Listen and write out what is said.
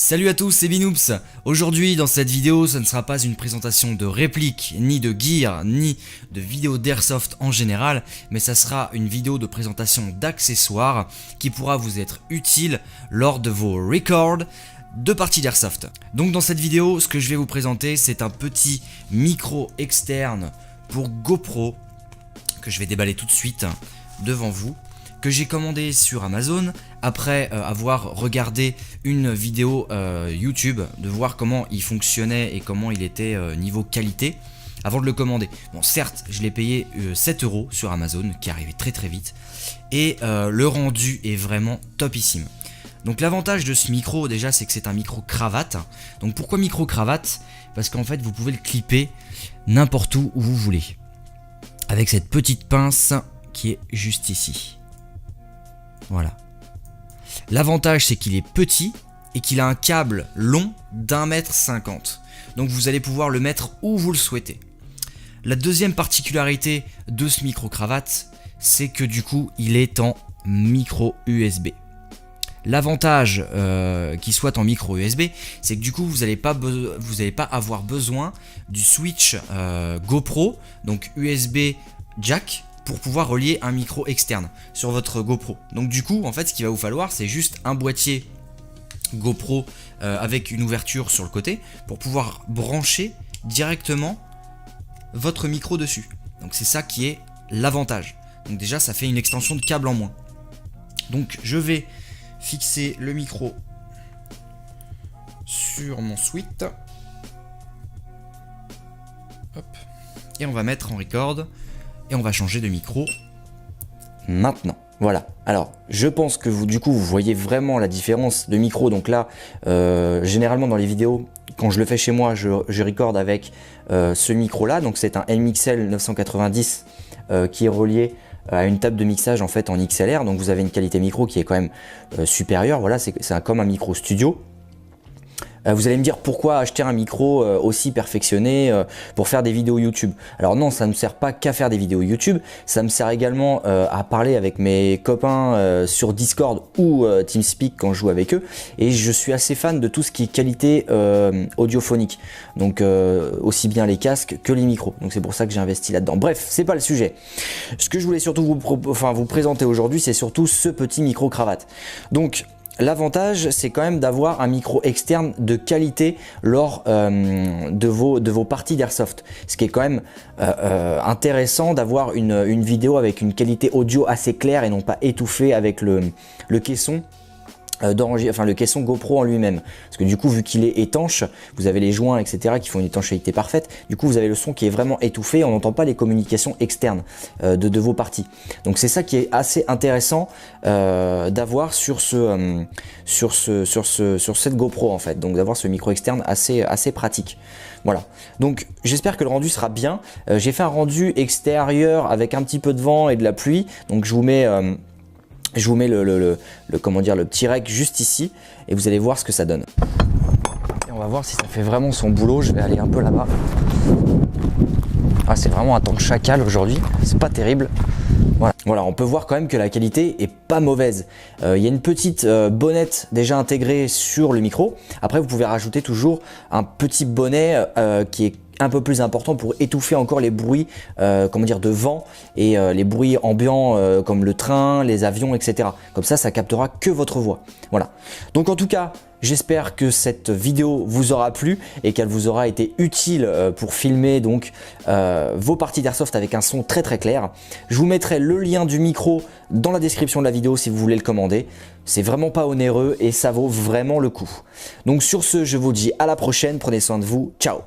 Salut à tous, c'est Binoops. Aujourd'hui dans cette vidéo, ce ne sera pas une présentation de répliques, ni de gear, ni de vidéos d'airsoft en général, mais ça sera une vidéo de présentation d'accessoires qui pourra vous être utile lors de vos records de parties d'airsoft. Donc dans cette vidéo, ce que je vais vous présenter, c'est un petit micro externe pour GoPro que je vais déballer tout de suite devant vous, que j'ai commandé sur Amazon après avoir regardé une vidéo YouTube, de voir comment il fonctionnait et comment il était niveau qualité avant de le commander. Bon, certes, je l'ai payé 7 € sur Amazon, qui arrivait très vite, et le rendu est vraiment topissime. Donc l'avantage de ce micro déjà, c'est que c'est un micro cravate. Donc pourquoi micro cravate? Parce qu'en fait vous pouvez le clipper n'importe où vous voulez, avec cette petite pince qui est juste ici. Voilà. L'avantage, c'est qu'il est petit et qu'il a un câble long d'1,50 m. Donc vous allez pouvoir le mettre où vous le souhaitez. La deuxième particularité de ce micro cravate, c'est que du coup il est en micro USB. L'avantage qu'il soit en micro USB, c'est que du coup vous n'allez pas avoir besoin du switch GoPro, donc USB jack, pour pouvoir relier un micro externe sur votre GoPro. Donc du coup, en fait, ce qu'il va vous falloir, c'est juste un boîtier GoPro avec une ouverture sur le côté pour pouvoir brancher directement votre micro dessus. Donc c'est ça qui est l'avantage. Donc déjà, ça fait une extension de câble en moins. Donc je vais fixer le micro sur mon suite. Hop. Et on va mettre en record. Et on va changer de micro maintenant. Voilà. Alors, je pense que vous voyez vraiment la différence de micro. Donc là, généralement dans les vidéos, quand je le fais chez moi, je record avec ce micro-là. Donc c'est un MXL 990 qui est relié à une table de mixage en fait en XLR. Donc vous avez une qualité micro qui est quand même supérieure. Voilà, c'est comme un micro studio. Vous allez me dire pourquoi acheter un micro aussi perfectionné pour faire des vidéos YouTube. Alors non, ça ne me sert pas qu'à faire des vidéos YouTube, ça me sert également à parler avec mes copains sur Discord ou TeamSpeak quand je joue avec eux. Et je suis assez fan de tout ce qui est qualité audiophonique, donc aussi bien les casques que les micros. Donc c'est pour ça que j'ai investi là-dedans. Bref, c'est pas le sujet. Ce que je voulais surtout vous présenter aujourd'hui, c'est surtout ce petit micro cravate. Donc l'avantage, c'est quand même d'avoir un micro externe de qualité lors de vos parties d'airsoft. Ce qui est quand même intéressant d'avoir une vidéo avec une qualité audio assez claire et non pas étouffée avec le caisson. Le caisson GoPro en lui-même, parce que du coup vu qu'il est étanche, vous avez les joints etc qui font une étanchéité parfaite, du coup vous avez le son qui est vraiment étouffé, on n'entend pas les communications externes de vos parties. Donc c'est ça qui est assez intéressant d'avoir sur cette GoPro en fait, donc d'avoir ce micro externe assez pratique. Voilà, donc j'espère que le rendu sera bien. J'ai fait un rendu extérieur avec un petit peu de vent et de la pluie, donc je vous mets le petit rec juste ici et vous allez voir ce que ça donne. Et on va voir si ça fait vraiment son boulot. Je vais aller un peu là-bas. Ah, c'est vraiment un temps de chacal aujourd'hui, c'est pas terrible. Voilà, on peut voir quand même que la qualité est pas mauvaise. Il y a une petite bonnette déjà intégrée sur le micro. Après, vous pouvez rajouter toujours un petit bonnet qui est un peu plus important pour étouffer encore les bruits de vent et les bruits ambiants comme le train, les avions, etc. Comme ça captera que votre voix. Voilà. Donc en tout cas, j'espère que cette vidéo vous aura plu et qu'elle vous aura été utile pour filmer donc vos parties d'airsoft avec un son très clair. Je vous mettrai le lien du micro dans la description de la vidéo si vous voulez le commander. C'est vraiment pas onéreux et ça vaut vraiment le coup. Donc sur ce, je vous dis à la prochaine, prenez soin de vous, ciao.